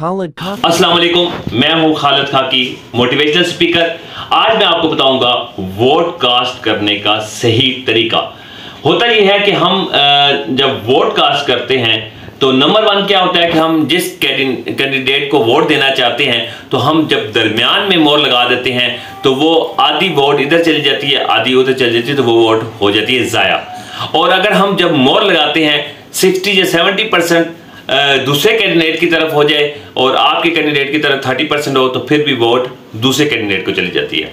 Khalid Khaki। अस्सलाम वालेकुम, मैं हूं खालिद खाकी, मोटिवेशनल स्पीकर। आज मैं आपको बताऊंगा वोट कास्ट करने का सही तरीका। होता यह है कि हम जब वोट कास्ट करते हैं तो नंबर वन क्या होता है कि हम जिस कैंडिडेट को वोट देना चाहते हैं तो हम जब दरमियान में मोहर लगा देते हैं तो वो आधी वोट इधर चली जाती है, आधी उधर चली जाती है, तो वो वोट हो जाती है ज़ाया। और अगर हम जब मोहर लगाते हैं 60 या 70% दूसरे कैंडिडेट की तरफ हो जाए और आपके कैंडिडेट की तरफ 30% हो तो फिर भी वोट दूसरे कैंडिडेट को चली जाती है।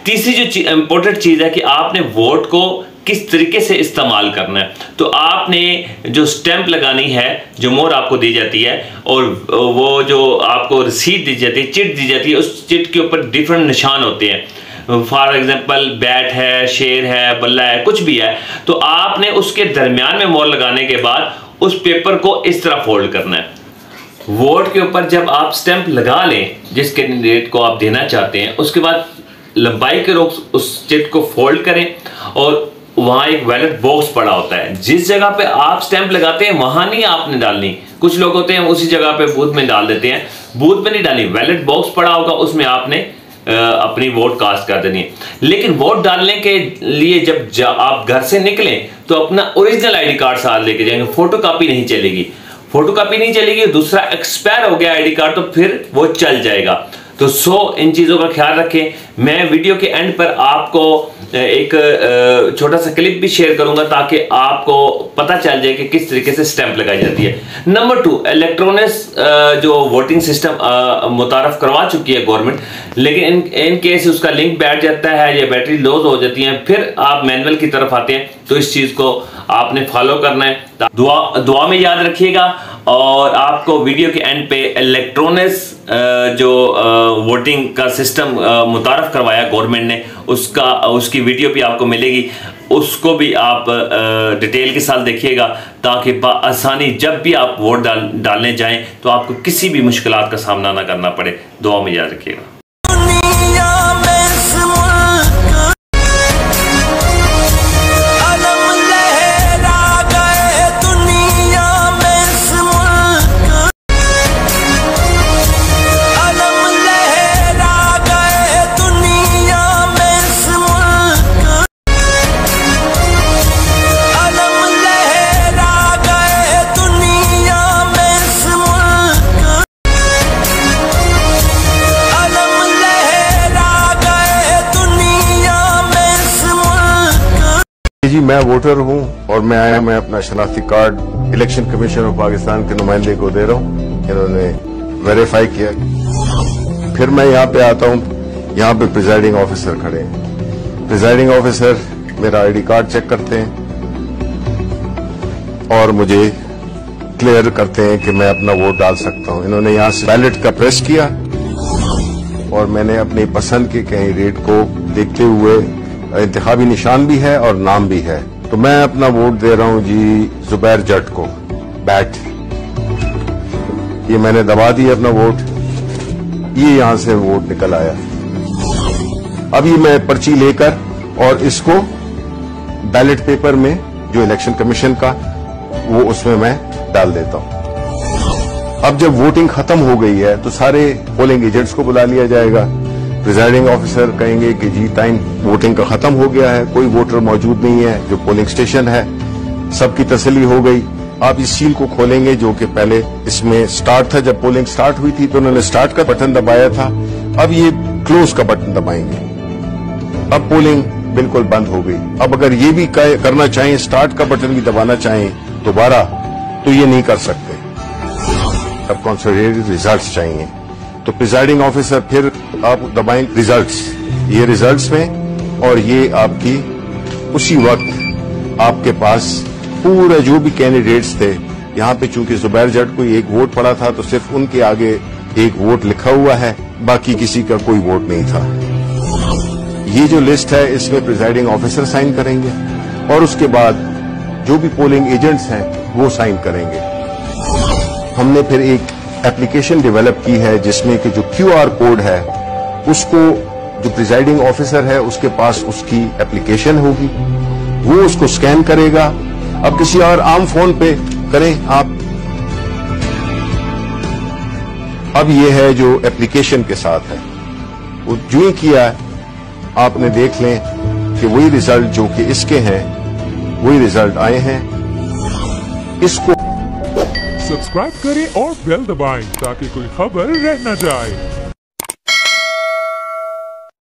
तीसरी जो इंपॉर्टेंट चीज़ है कि आपने वोट को किस तरीके से इस्तेमाल करना है। तो आपने जो स्टैंप लगानी है, जो मोहर आपको दी जाती है और वो जो आपको रसीद दी जाती है, चिट दी जाती है, उस चिट के ऊपर डिफरेंट निशान होते हैं। फॉर एग्जांपल बैट है, शेर है, बल्ला है, कुछ भी है। तो आपने उसके दरमियान में मोहर लगाने के बाद उस पेपर को इस तरह फोल्ड करना है। वोट के ऊपर जब आप स्टैंप लगा लें जिस कैंडिडेट को आप देना चाहते हैं, उसके बाद लंबाई के रोक उस चिट को फोल्ड करें और वहाँ एक बैलेट बॉक्स पड़ा होता है। जिस जगह पे आप स्टैंप लगाते हैं वहाँ नहीं आपने डालनी। कुछ लोग होते हैं उसी जगह पे बूथ में डाल देते हैं, बूथ में नहीं डालनी। बैलेट बॉक्स पड़ा होगा, उसमें आपने अपनी वोट कास्ट कर देनी है। लेकिन वोट डालने के लिए जब आप घर से निकलें तो अपना ओरिजिनल आईडी कार्ड साथ लेके जाएंगे। फोटो कॉपी नहीं चलेगी, फोटो कॉपी नहीं चलेगी। दूसरा एक्सपायर हो गया आईडी कार्ड तो फिर वो चल जाएगा। तो इन चीज़ों का ख्याल रखें। मैं वीडियो के एंड पर आपको एक छोटा सा क्लिप भी शेयर करूंगा ताकि आपको पता चल जाए कि किस तरीके से स्टैंप लगाई जाती है। नंबर 2, इलेक्ट्रॉनिक्स जो वोटिंग सिस्टम मुतारफ करवा चुकी है गवर्नमेंट, लेकिन इन केस उसका लिंक बैठ जाता है या बैटरी लॉस हो जाती है, फिर आप मैनुअल की तरफ आते हैं। तो इस चीज़ को आपने फॉलो करना है। दुआ में याद रखिएगा। और आपको वीडियो के एंड पे इलेक्ट्रॉनिक्स जो वोटिंग का सिस्टम मुतारफ करवाया गवर्नमेंट ने, उसकी वीडियो भी आपको मिलेगी। उसको भी आप डिटेल के साथ देखिएगा ताकि आसानी जब भी आप वोट डालने जाएं तो आपको किसी भी मुश्किलात का सामना ना करना पड़े। दुआ में याद रखिएगा। जी, मैं वोटर हूं और मैं अपना शनाख्ती card election commission of Pakistan के नुमाइंदे को दे रहा हूं। इन्होंने वेरीफाई किया। फिर मैं यहां पे आता हूं, यहां पे प्रिजाइडिंग ऑफिसर खड़े हैं। प्रिजाइडिंग ऑफिसर मेरा आईडी कार्ड चेक करते हैं और मुझे क्लियर करते हैं कि मैं अपना वोट डाल सकता हूं। इन्होंने यहां से बैलेट का प्रेस किया और मैंने अपनी पसंद के कैंडिडेट को देखते हुए, इंतखाबी निशान भी है और नाम भी है, तो मैं अपना वोट दे रहा हूं जी जुबैर जट को, बैट। ये मैंने दबा दिया अपना वोट, ये यहां से वोट निकल आया। अभी मैं पर्ची लेकर और इसको बैलेट पेपर में जो इलेक्शन कमीशन का वो उसमें मैं डाल देता हूं। अब जब वोटिंग खत्म हो गई है तो सारे पोलिंग एजेंट्स को बुला लिया जाएगा। प्रिजाइडिंग ऑफिसर कहेंगे कि जी टाइम वोटिंग का खत्म हो गया है, कोई वोटर मौजूद नहीं है, जो पोलिंग स्टेशन है सबकी तसल्ली हो गई। आप इस सील को खोलेंगे जो कि पहले इसमें स्टार्ट था। जब पोलिंग स्टार्ट हुई थी तो उन्होंने स्टार्ट का बटन दबाया था, अब ये क्लोज का बटन दबाएंगे। अब पोलिंग बिल्कुल बंद हो गई। अब अगर ये भी करना चाहें, स्टार्ट का बटन भी दबाना चाहें दोबारा, तो ये नहीं कर सकते। अब कंसोलिडेटेड रिजल्ट्स चाहिए तो प्रिजाइडिंग ऑफिसर फिर आप दबाएं रिजल्ट्स, ये रिजल्ट्स में, और ये आपकी उसी वक्त आपके पास पूरा जो भी कैंडिडेट्स थे, यहाँ पे चूंकि जुबैर जट को एक वोट पड़ा था तो सिर्फ उनके आगे एक वोट लिखा हुआ है, बाकी किसी का कोई वोट नहीं था। ये जो लिस्ट है इसमें प्रिजाइडिंग ऑफिसर साइन करेंगे और उसके बाद जो भी पोलिंग एजेंट्स हैं वो साइन करेंगे। हमने फिर एक एप्लीकेशन डेवलप की है जिसमें कि जो QR कोड है उसको जो प्रिजाइडिंग ऑफिसर है उसके पास उसकी एप्लीकेशन होगी, वो उसको स्कैन करेगा। अब किसी और आम फोन पे करें आप अब ये है जो एप्लीकेशन के साथ है, वो जो ही किया है आपने देख लें कि वही रिजल्ट जो कि इसके हैं वही रिजल्ट आए हैं। इसको सब्सक्राइब करें और बेल दबाएं ताकि कोई खबर रह न जाए।